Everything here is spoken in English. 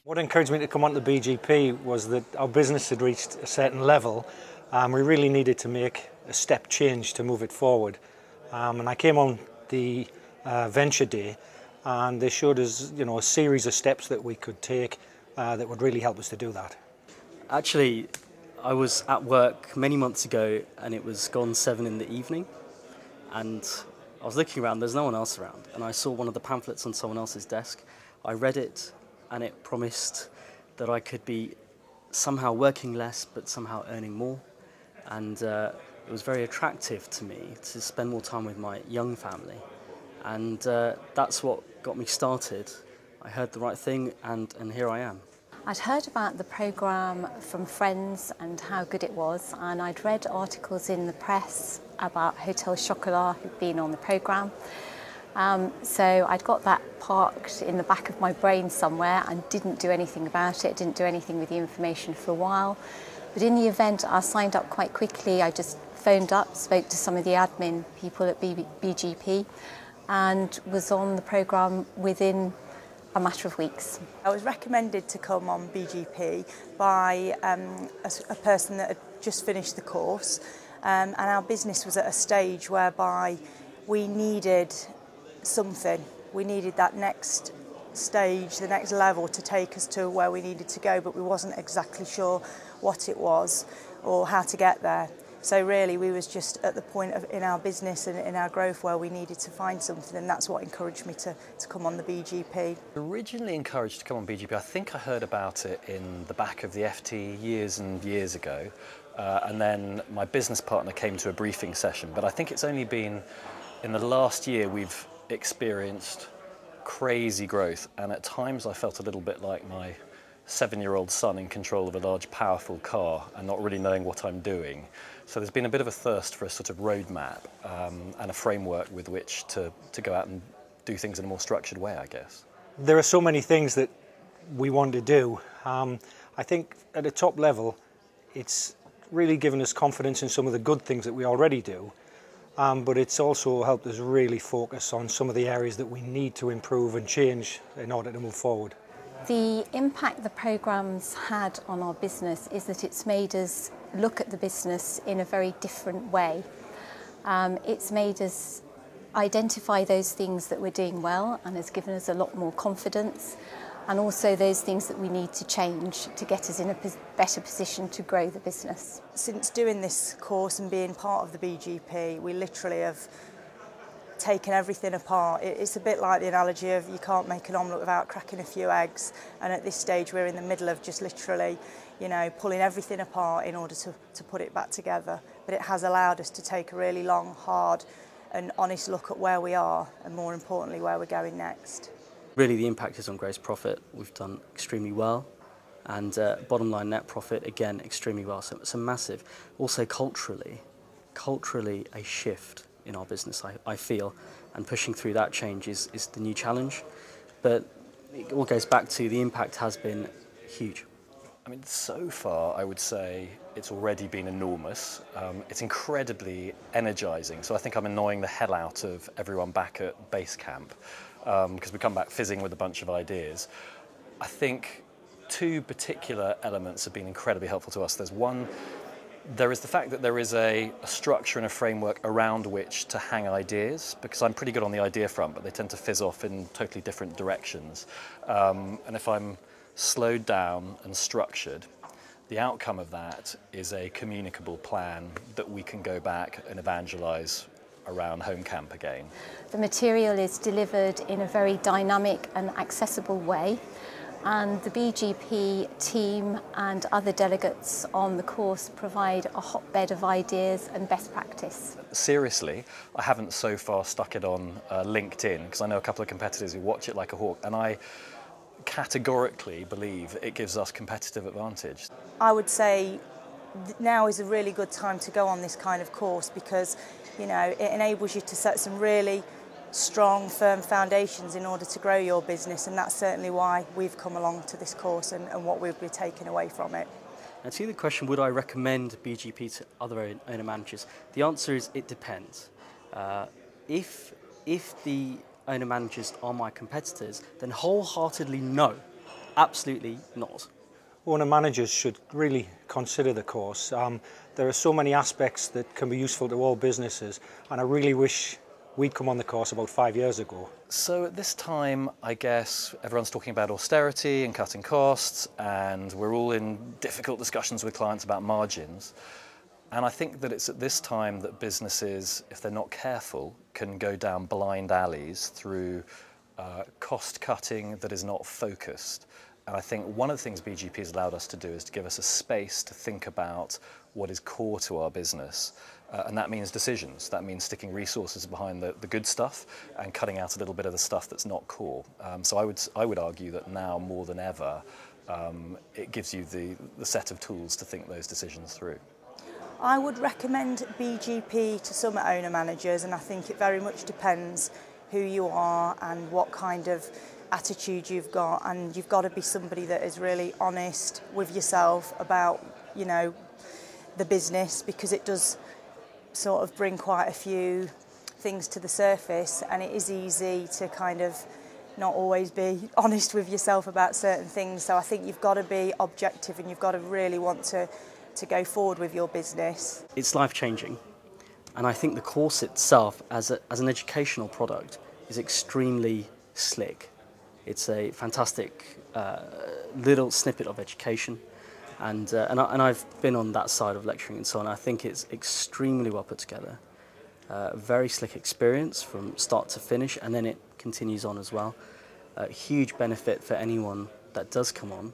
What encouraged me to come onto the BGP was that our business had reached a certain level. We really needed to make a step change to move it forward. And I came on the venture day, and they showed us, a series of steps that we could take that would really help us to do that. Actually, I was at work many months ago, and it was gone 7 in the evening, and I was looking around. There's no one else around, and I saw one of the pamphlets on someone else's desk. I read it, and it promised that I could be somehow working less but somehow earning more, and it was very attractive to me to spend more time with my young family, and that's what got me started. I heard the right thing, and here I am. I'd heard about the programme from friends and how good it was, and I'd read articles in the press about Hotel Chocolat who'd been on the programme. So I'd got that parked in the back of my brain somewhere and didn't do anything about it, didn't do anything with the information for a while. But in the event, I signed up quite quickly. I just phoned up, spoke to some of the admin people at BGP, and was on the programme within a matter of weeks. I was recommended to come on BGP by a person that had just finished the course, and our business was at a stage whereby we needed something. We needed that next stage, the next level to take us to where we needed to go, but we wasn't exactly sure what it was or how to get there. So really we was just at the point in our business and in our growth where we needed to find something, and that's what encouraged me to come on the BGP. Originally encouraged to come on BGP, I think I heard about it in the back of the FT years and years ago, and then my business partner came to a briefing session, but I think it's only been in the last year we've experienced crazy growth, and at times I felt a little bit like my 7-year-old son in control of a large powerful car and not really knowing what I'm doing. So there's been a bit of a thirst for a sort of roadmap and a framework with which to go out and do things in a more structured way, I guess. There are so many things that we want to do. I think at a top level it's really given us confidence in some of the good things that we already do. But it's also helped us really focus on some of the areas that we need to improve and change in order to move forward. The impact the programme's had on our business is that it's made us look at the business in a very different way. It's made us identify those things that we're doing well and has given us a lot more confidence, and also those things that we need to change to get us in a better position to grow the business. Since doing this course and being part of the BGP, we literally have taken everything apart. It's a bit like the analogy of you can't make an omelette without cracking a few eggs, and at this stage we're in the middle of just literally, pulling everything apart in order to put it back together. But it has allowed us to take a really long, hard and honest look at where we are, and more importantly where we're going next. Really, the impact is on gross profit. We've done extremely well, and bottom line net profit, again, extremely well. So it's a massive. Also culturally a shift in our business, I feel, and pushing through that change is the new challenge. But it all goes back to the impact has been huge. I mean, so far I would say it's already been enormous. It's incredibly energising, so I think I'm annoying the hell out of everyone back at base camp, because we come back fizzing with a bunch of ideas. I think 2 particular elements have been incredibly helpful to us. There is the fact that there is a structure and a framework around which to hang ideas, because I'm pretty good on the idea front, but they tend to fizz off in totally different directions. And if I'm slowed down and structured, the outcome of that is a communicable plan that we can go back and evangelise around home camp again. The material is delivered in a very dynamic and accessible way, and the BGP team and other delegates on the course provide a hotbed of ideas and best practice. Seriously, I haven't so far stuck it on LinkedIn, because I know a couple of competitors who watch it like a hawk, and I categorically believe it gives us competitive advantage. I would say now is a really good time to go on this kind of course, because it enables you to set some really strong, firm foundations in order to grow your business, and that's certainly why we've come along to this course and what we'll be taking away from it. And to the question, would I recommend BGP to other owner managers? The answer is it depends. If the owner managers are my competitors, then wholeheartedly no, absolutely not. Owner managers should really consider the course. There are so many aspects that can be useful to all businesses, and I really wish we'd come on the course about 5 years ago. So at this time, I guess everyone's talking about austerity and cutting costs, and we're all in difficult discussions with clients about margins. And I think that it's at this time that businesses, if they're not careful, can go down blind alleys through cost cutting that is not focused. And I think one of the things BGP has allowed us to do is to give us a space to think about what is core to our business. And that means decisions. That means sticking resources behind the good stuff and cutting out a little bit of the stuff that's not core. So I would argue that now more than ever, it gives you the set of tools to think those decisions through. I would recommend BGP to some owner managers, and I think it very much depends who you are and what kind of attitude you've got, and you've got to be somebody that is really honest with yourself about, you know, the business, because it does sort of bring quite a few things to the surface, and it is easy to kind of not always be honest with yourself about certain things. So I think you've got to be objective, and you've got to really want to go forward with your business. It's life-changing, and I think the course itself as an educational product is extremely slick. It's a fantastic little snippet of education, and I've been on that side of lecturing and so on. I think it's extremely well put together, a very slick experience from start to finish, and then it continues on as well. A huge benefit for anyone that does come on.